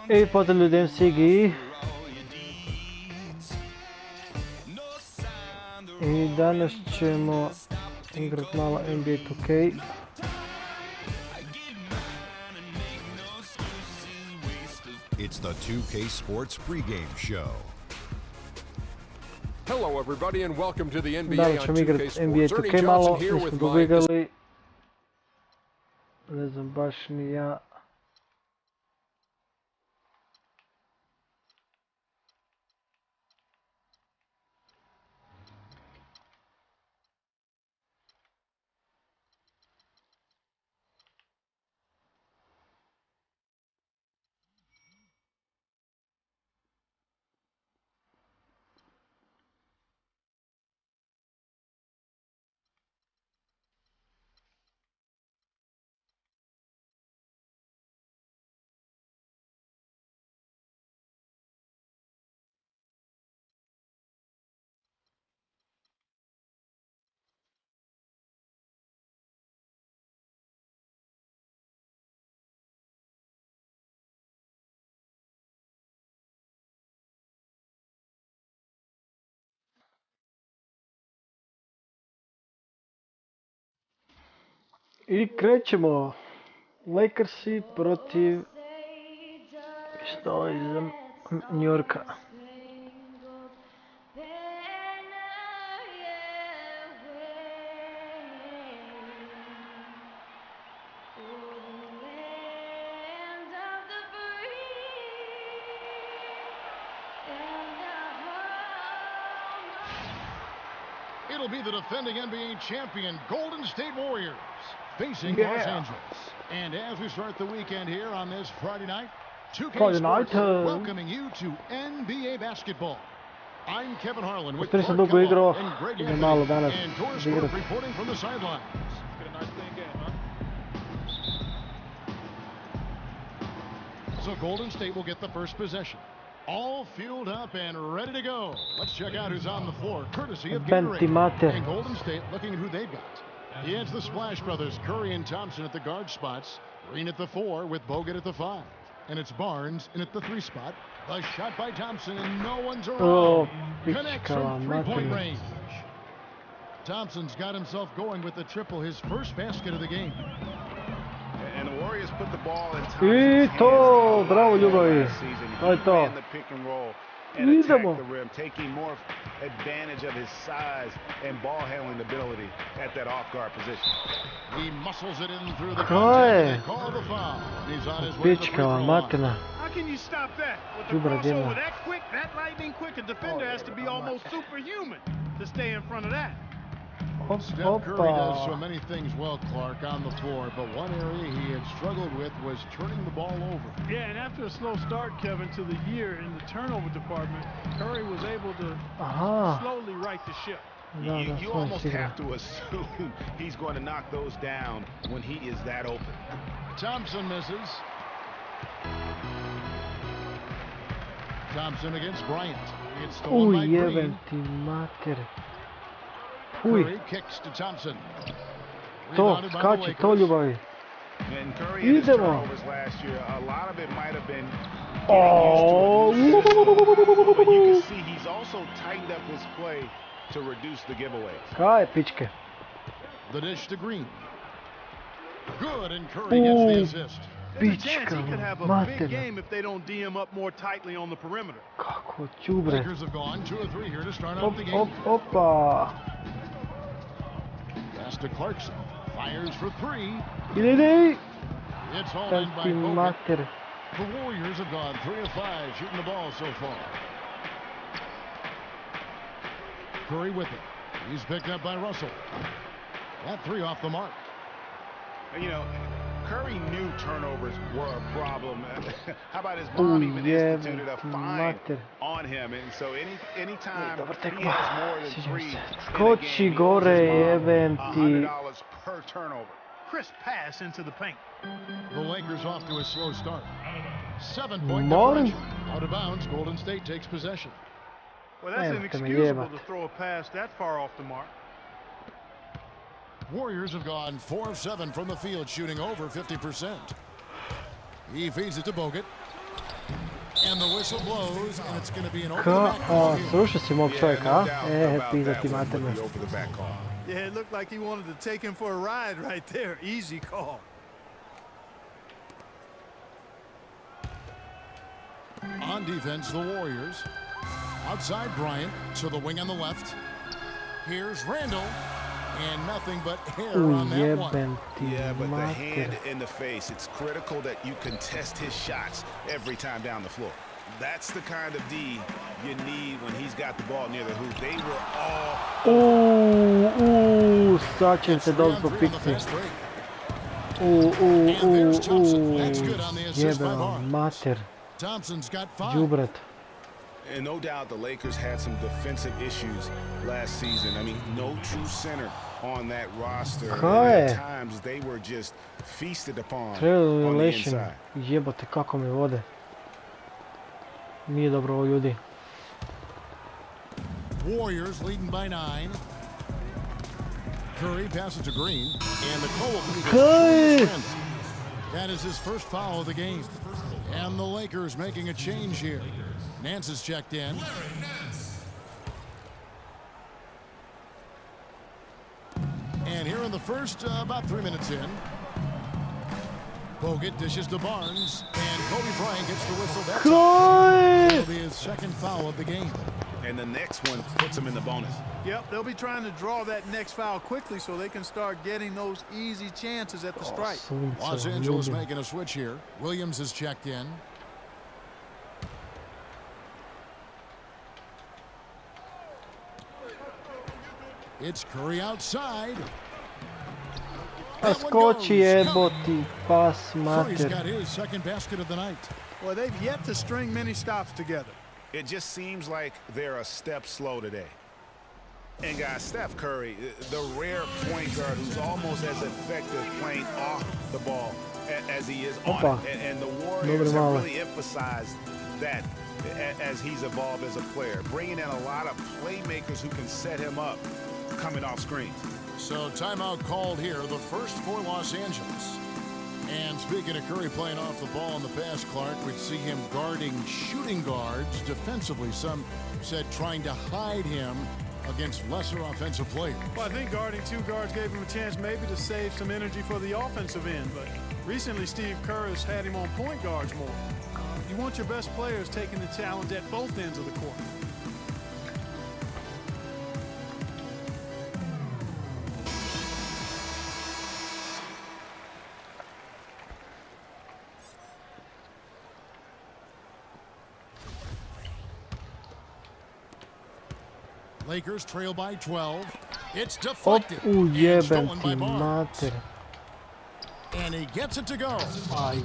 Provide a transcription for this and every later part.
I pozdrav ljudi, mc-igi-e. I danas ćemo igrat malo NBA 2K. It's the 2K Sports pregame show. Hello everybody and welcome to the NBA Danas on ćemo 2K igrat Sports. NBA 2K malo, here nismo with dugo my igrali. Ne znam baš ni ja. I krećemo. Lakersi protiv što iz New Yorka. It'll be the defending NBA champion Golden State Warriors facing Los Angeles. And as we start the weekend here on this Friday night, 2K Sports welcoming you to NBA basketball. I'm Kevin Harlan with Clark Kellogg and Greg Anthony, and Doris Sport reporting from the sidelines. Get a nice clean game, huh? So Golden State will get the first possession. All fueled up and ready to go. Let's check out who's on the floor, courtesy of Gatorade. And Golden State looking at who they've got. It's the Splash Brothers, Curry and Thompson at the guard spots. Green at the 4 with Bogut at the 5. And it's Barnes in at the 3 spot. The shot by Thompson and no one's around. Oh, connects from three-point range. Thompson's got himself going with the triple, his first basket of the game. And the Warriors put the ball in I to, bravo ljubavi. To je to. Idemo. The rim, taking more advantage of his size and ball handling ability at that off-guard position. He muscles it in through the contact and call the foul. He's on his way to the free throw line. How can you stop that? With the crossover that quick, that lightning quick, a defender has to be almost superhuman to stay in front of that. Steph Curry does so many things well, Clark, on the floor, but one area he had struggled with was turning the ball over. Yeah, and after a slow start, Kevin, to the year in the turnover department, Curry was able to slowly right the ship. You almost have to assume he's going to knock those down when he is that open. Thompson misses. Thompson against Bryant. It's stolen by Green. Curry kicks to Thompson. To, skači, to ljubavi. And Curry and his turnovers last year, a lot of it might have been but you can see he's also tightened up his play to reduce the giveaways. Kaj pičke. The dish to Green. Good, and Curry gets the assist. There's a chance he could have a big game if they don't D him up more tightly on the perimeter. Kako čubre. Lakers have gone 2 of 3 here to start out the game. Opa. Pass to Clarkson. Fires for 3. Ide. It's hauled in by Bogut. The Warriors have gone 3 of 5 shooting the ball so far. Curry with it. He's picked up by Russell. That 3 off the mark. You know, Curry knew turnovers were a problem. How about his mom even instituted a fine on him? And so anytime he has more than 3 skoči gore, jebem ti. $100 per turnover. Crisp pass into the paint. The Lakers off to a slow start. 7-point differential. Out of bounds, Golden State takes possession. Well, that's inexcusable to throw a pass that far off the mark. Warriors have gone 4 of 7 from the field, shooting over 50%. He feeds it to Bogut. And the whistle blows, and it's going to be an over the back call here. Srušio si mog čovjeka, a? Pizati materno. Yeah, it looked like he wanted to take him for a ride right there. Easy call. On defense, the Warriors. Outside Bryant to the wing on the left. Here's Randall. And nothing but hair on that one. Yeah, but the hand in the face, it's critical that you contest his shots every time down the floor. That's the kind of D you need when he's got the ball near the hoop. They were all... sad će se doći po pikci. Jebeva mater. Đubret. And no doubt the Lakers had some defensive issues last season. I mean, no true center on that roster. And at times they were just feasted upon on the inside. Jebote kako mi vode. Nije dobro ovo ljudi. Warriors leading by 9. Curry passes to Green. And the Cole. That is his first foul of the game. And the Lakers making a change here. Nance is checked in. And here in the first, about 3 minutes in, Bogut dishes to Barnes, and Kobe Bryant gets the whistle. That'll be his second foul of the game. And the next one puts him in the bonus. Yep, they'll be trying to draw that next foul quickly so they can start getting those easy chances at the strike. Los Angeles making a switch here. Williams is checked in. It's Curry outside. Skoči jeboti, pas mater. Curry's got his second basket of the night. Well, they've yet to string many stops together. It just seems like they're a step slow today. And guys, Steph Curry, the rare point guard who's almost as effective playing off the ball as he is on it. And the Warriors have really emphasized that as he's evolved as a player, bringing in a lot of playmakers who can set him up coming off screens. So timeout called here, the first for Los Angeles. And speaking of Curry playing off the ball in the past, Clark, we'd see him guarding shooting guards defensively. Some said trying to hide him against lesser offensive players. Well, I think guarding two guards gave him a chance maybe to save some energy for the offensive end. But recently, Steve Kerr has had him on point guards more. You want your best players taking the challenge at both ends of the court. Lakers trail by 12. It's deflected. Jebem ti mater. And he gets it to go.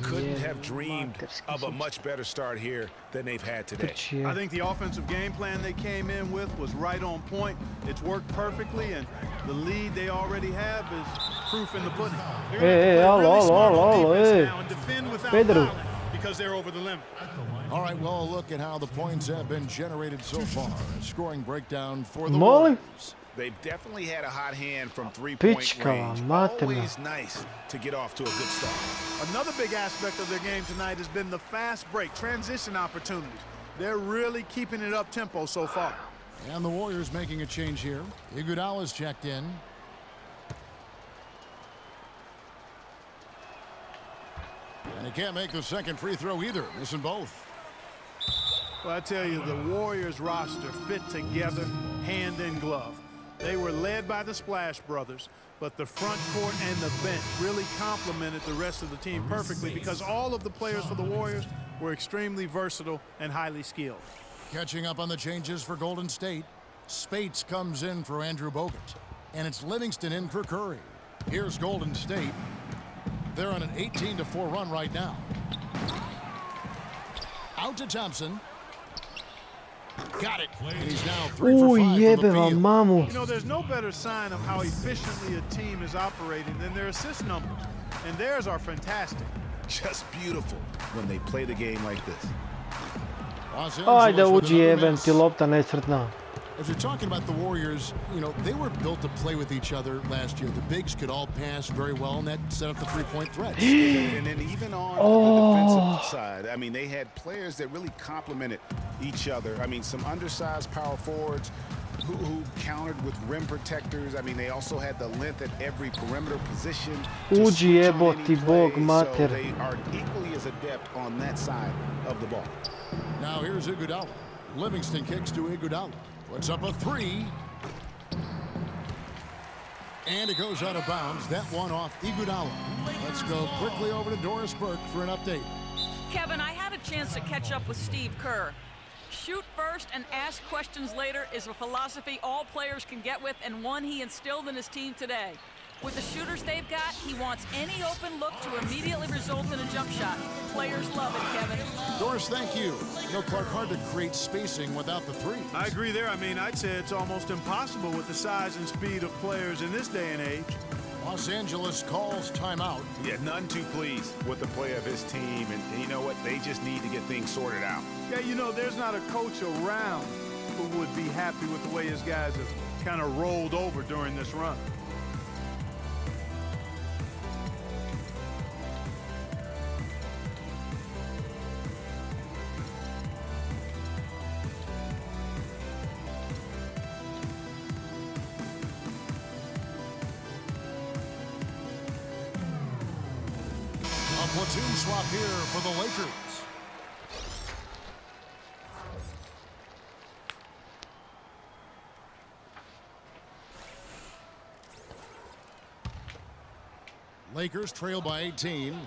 Couldn't have dreamed of a much better start here than they've had today. I think the offensive game plan they came in with was right on point. It's worked perfectly, and the lead they already have is proof in the pudding. They're going to play now and defend without fouling because they're over the limit. All right, well, look at how the points have been generated so far. Scoring breakdown for the Warriors. They've definitely had a hot hand from three-point range. Always nice to get off to a good start. Another big aspect of their game tonight has been the fast break, transition opportunities. They're really keeping it up tempo so far. And the Warriors making a change here. Iguodala's checked in. And he can't make the second free throw either, missing both. Well, I tell you, the Warriors roster fit together hand in glove. They were led by the Splash Brothers, but the front court and the bench really complemented the rest of the team perfectly because all of the players for the Warriors were extremely versatile and highly skilled. Catching up on the changes for Golden State, Spates comes in for Andrew Bogut, and it's Livingston in for Curry. Here's Golden State. They're on an 18-4 run right now. Out to Thompson. Got it. And he's now 3 for 5 from the field. You know, there's no better sign of how efficiently a team is operating than their assist numbers. And theirs are fantastic. Just beautiful when they play the game like this. Ajde uđi jebem ti lopta nesretna. As we're talking about the Warriors, you know, they were built to play with each other last year. The bigs could all pass very well, and that set up the three-point threats. And then even on the defensive side, I mean, they had players that really complemented each other. I mean, some undersized power forwards who countered with rim protectors. I mean, they also had the length at every perimeter position. Uđi jeboti bog mater. So they are equally as adept on that side of the ball. Now here's Iguodala. Livingston kicks to Iguodala. Puts up a three. And it goes out of bounds. That one off Iguodala. Let's go quickly over to Doris Burke for an update. Kevin, I had a chance to catch up with Steve Kerr. Shoot first and ask questions later is a philosophy all players can get with, and one he instilled in his team today. With the shooters they've got, he wants any open look to immediately result in a jump shot. Players love it, Kevin. Doris, thank you. You know, Clark, hard to create spacing without the three. I agree there. I mean, I'd say it's almost impossible with the size and speed of players in this day and age. Los Angeles calls timeout. Yeah, none too pleased with the play of his team. And you know what? They just need to get things sorted out. Yeah, you know, there's not a coach around who would be happy with the way his guys have kind of rolled over during this run. Platoon swap here for the Lakers. Lakers trail by 18.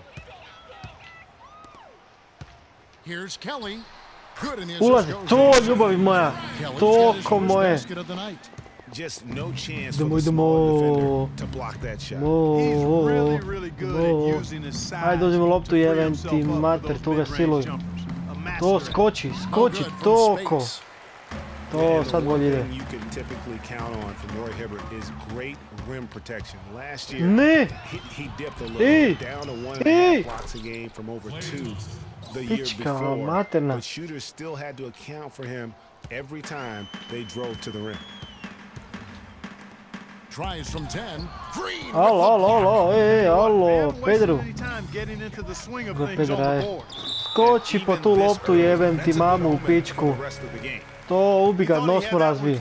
Here's Kelly. Good in the Ulazi, to ljubavi moja. Toko moje. Just no chance for the small defender to block that shot. He's really good at using his size. Ajde uzmi loptu jeben ti mater, tu ga siluj. To skoči, toko. To sad bolje ide. You can typically count on from Roy Hibbert is great rim protection. Last year, he dipped a little down to 1.5 blocks a game from over 2 the year before. But shooters still had to account for him every time they drove to the rim. Tries from 10. Green. Alo, Pedro. Skoči po tu loptu, jebem ti mamu u pičku. To ubi ga, nos mu razvi.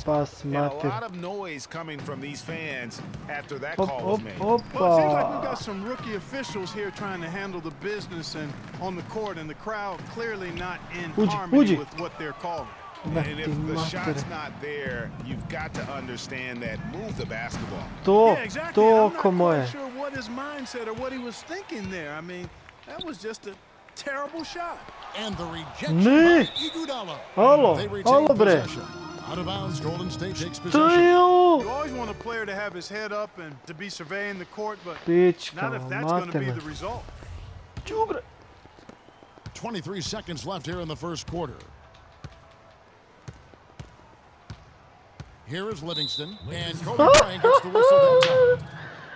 Pas mater. Uđi. And if the shot's not there, you've got to understand that. Move the basketball. Toko moje. I'm not sure what his mindset or what he was thinking there. I mean, that was just a terrible shot. And the rejection by Iguodala. Alo bre. Out of bounds, Golden State takes To possession. You always want a player to have his head up and to be surveying the court, but not if that's going to be the result. 23 seconds left here in the first quarter. Here is Livingston, and Kobe Bryant gets the whistle that time.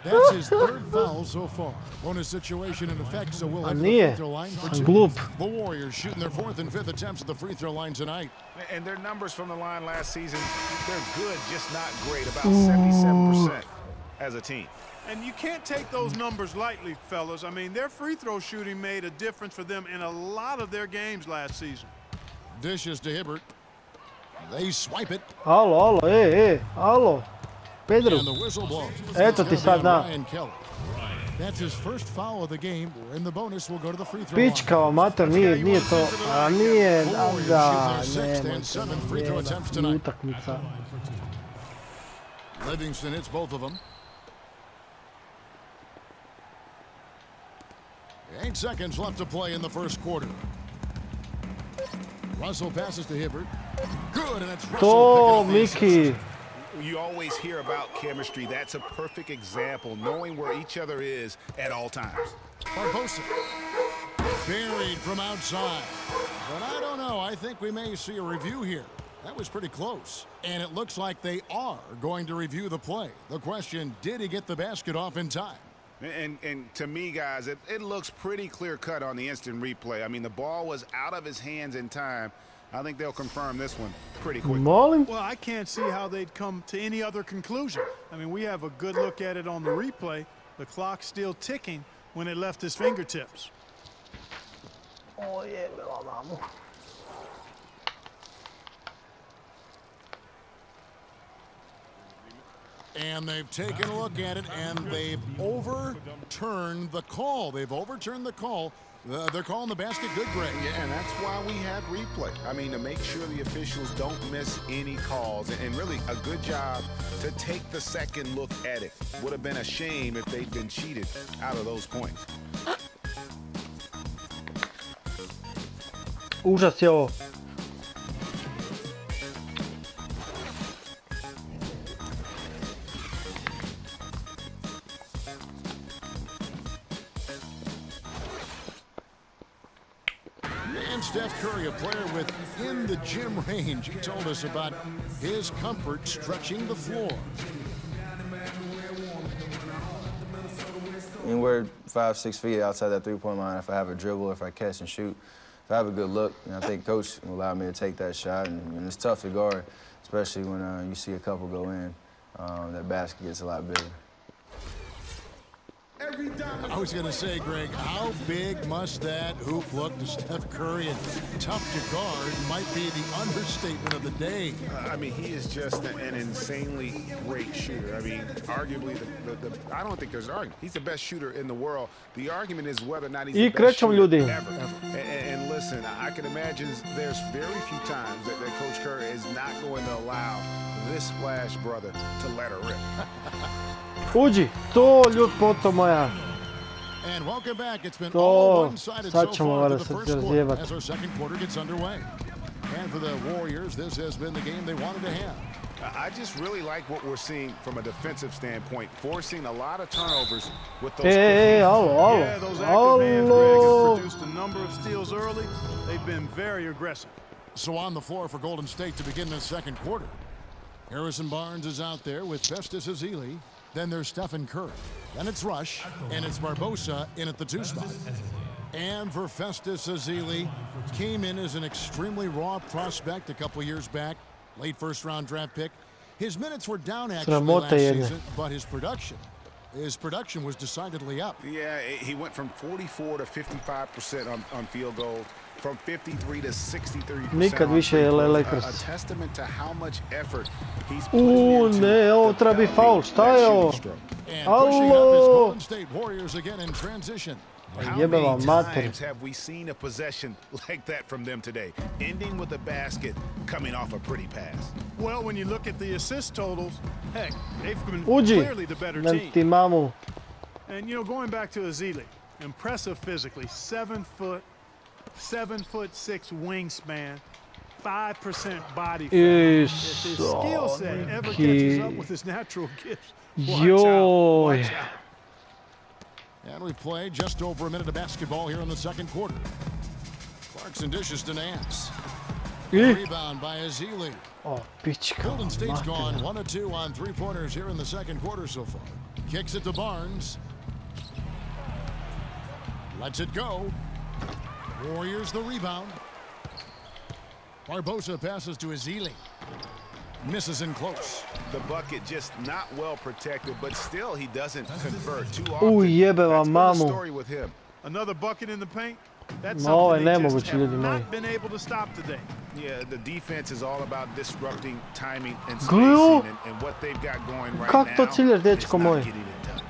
That's his third foul so far. Bonus situation in effect, so we'll have the free throw line for 2. The Warriors shooting their 4th and 5th attempts at the free throw line tonight. And their numbers from the line last season, they're good, just not great, about 77% as a team. And you can't take those numbers lightly, fellas. I mean, their free throw shooting made a difference for them in a lot of their games last season. Dishes to Hibbert. They swipe it. Alo, Pedro. And the whistle blows. Eto ti sad da. That's his first foul of the game, and the bonus will go to the free throw line. Pička, mater, nije to. A nije, da, utakmica. Livingston hits both of them. 8 seconds left to play in the first quarter. Russell passes to Hibbert. Good, and it's Russell picking up the Miki. You always hear about chemistry. That's a perfect example, knowing where each other is at all times. Barbosa. Buried from outside. But I don't know. I think we may see a review here. That was pretty close. And it looks like they are going to review the play. The question, did he get the basket off in time? And to me, guys, it looks pretty clear-cut on the instant replay. I mean, the ball was out of his hands in time, I think they'll confirm this one pretty quickly. Molim? Well, I can't see how they'd come to any other conclusion. I mean, we have a good look at it on the replay. The clock's still ticking when it left his fingertips. O jebela mamu. And they've taken a look at it, and they've overturned the call. They've overturned the call. They're calling the basket good, Greg. Yeah, and that's why we have replay. I mean, to make sure the officials don't miss any calls. And really, a good job to take the second look at it. Would have been a shame if they'd been cheated out of those points. Užas je ovo. And Steph Curry, a player within the gym range, he told us about his comfort stretching the floor. Anywhere 5-6 feet outside that three-point line, if I have a dribble, if I catch and shoot, if I have a good look, I think coach will allow me to take that shot. And it's tough to guard, especially when you see a couple go in. That basket gets a lot bigger. I was going to say, Greg, how big must that hoop look to Steph Curry? And tough to guard might be the understatement of the day. I mean, he is just an insanely great shooter. I mean, arguably, I don't think there's an argument. He's the best shooter in the world. The argument is whether or not he's the best shooter ljudi. ever. And listen, I can imagine there's very few times that Coach Curry is not going to allow this Splash brother to let her rip. Uđi, to ljudpoto moja. And welcome back. It's been To, all one-sided sad so ćemo far to valjda the se first quarter razjebati. as our second quarter gets underway. And for the Warriors, this has been the game they wanted to have. I just really like what we're seeing from a defensive standpoint, forcing a lot of turnovers with those. Halo. Yeah, those active hands, Greg, have produced a number of steals early. They've been very aggressive. So on the floor for Golden State to begin this second quarter. Harrison Barnes is out there with Festus Ezeli. Then there's Stephen Curry. Then it's Rush, and it's Barbosa in at the 2 spot. And for Festus Ezeli, came in as an extremely raw prospect a couple years back, late first-round draft pick. His minutes were down actually last season, but his production was decidedly up. Yeah, he went from 44 to 55% on field goals, from 53 to 63%. Nikad više Lakers. A testament to how much effort he's putting into. Ne, ovo treba biti faul. Šta je ovo? And pushing up his Golden State Warriors again in transition. How many times have we seen a possession like that from them today, ending with a basket coming off a pretty pass? Well, when you look at the assist totals, heck, they've been Uđi, clearly the better ti team. mamu. And, you know, going back to Ezeli, impressive physically, 7'6" wingspan, 5% body fat. If his skill set ever catches up with his natural gifts, watch out. And we've played just over a minute of basketball here in the second quarter. Clarkson dishes to Nance. Rebound by Ezeli. O, pička. Golden State's gone 1 of 2 on 3-pointers here in the second quarter so far. Kicks it to Barnes. Lets it go. Warriors the rebound. Barbosa passes to Ezeli. Misses in close. The bucket just not well protected, but still he doesn't convert too Uj, often. jebe vam That's been the mamu. story with him. Another bucket in the paint. That's No, something they just nemoguće, have ljudi moji. not been able to stop today. Yeah, the defense is all about disrupting timing and Gluju. spacing, and what they've got going right Kak to now ciljaš, is dečko not moj? getting it done.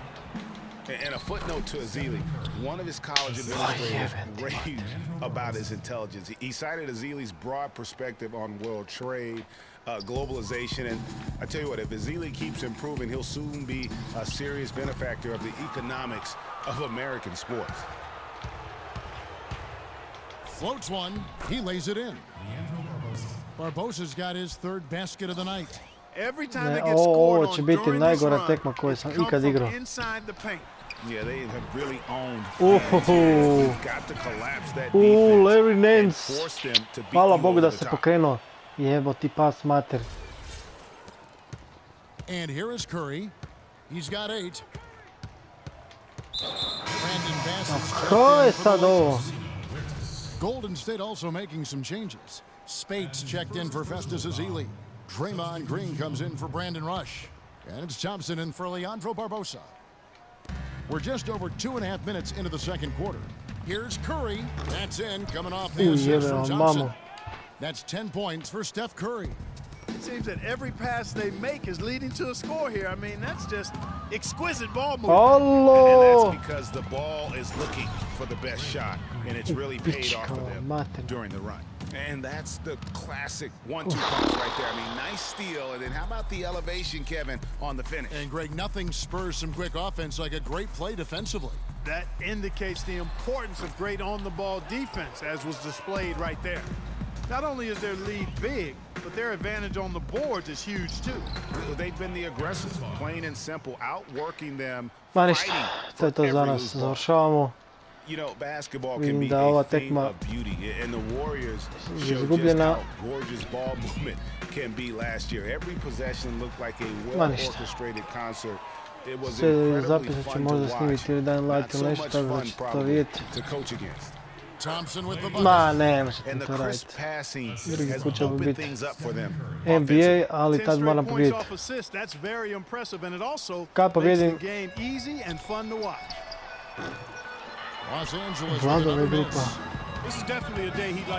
And a footnote to Ezeli, one of his college administrators raved about his intelligence. He cited Ezeli's broad perspective on world trade, globalization, and I tell you what, if Ezeli keeps improving, he'll soon be a serious benefactor of the economics of American sports. Floats one. He lays it in. Barbosa's got his third basket of the night. Every time Ne, they get ovo scored će on biti during this najgora run, tekma koju they sam come ikad from igrao. inside the paint. Yeah, they have really owned. Uhuhu. Got to collapse that Larry defense and Nance. force them to beat Hvala you Bogu over da the se top. pokrenuo. Jebo ti pas mater. And here is Curry. He's got 8. Brandon Bass is Ko je checked in for sad the ovo? Lakers. Golden State also making some changes. Spates checked in for Festus Ezeli. Draymond Green comes in for Brandon Rush. And it's Thompson in for Leandro Barbosa. We're just over 2.5 minutes into the second quarter. Here's Curry. That's in, coming off the assist from Thompson. That's 10 points for Steph Curry. It seems that every pass they make is leading to a score here. I mean, that's just exquisite ball movement. Oh! And that's because the ball is looking for the best shot, and it's really paid off for them during the run. And that's the classic 1-2 punch right there. I mean, nice steal, and then how about the elevation, Kevin, on the finish? And Greg, nothing spurs some quick offense like a great play defensively. That indicates the importance of great on-the-ball defense, as was displayed right there. Not only is their lead big, but their advantage on the boards is huge too. They've been the aggressors, plain and simple, outworking them. Ma ništa, to je to za nas. Završavamo. You know, basketball can Vidim be da ova a thing tekma of beauty, and the Warriors showed just izgubljena. how gorgeous ball movement can be last year. Every possession looked like a well-orchestrated concert. It was incredibly fun to watch. Not so much fun, probably, to coach against. Thompson with the Ma, ne možete And the to crisp raditi. passing Drugi has put će opened biti things up for them. NBA, ali 10 tad moram straight points pobijediti. off assist, that's very impressive, and it also Kad makes the pobijedim, game easy and fun to watch. Los Angeles with Vladove another grupa. miss. This is definitely a day he'd like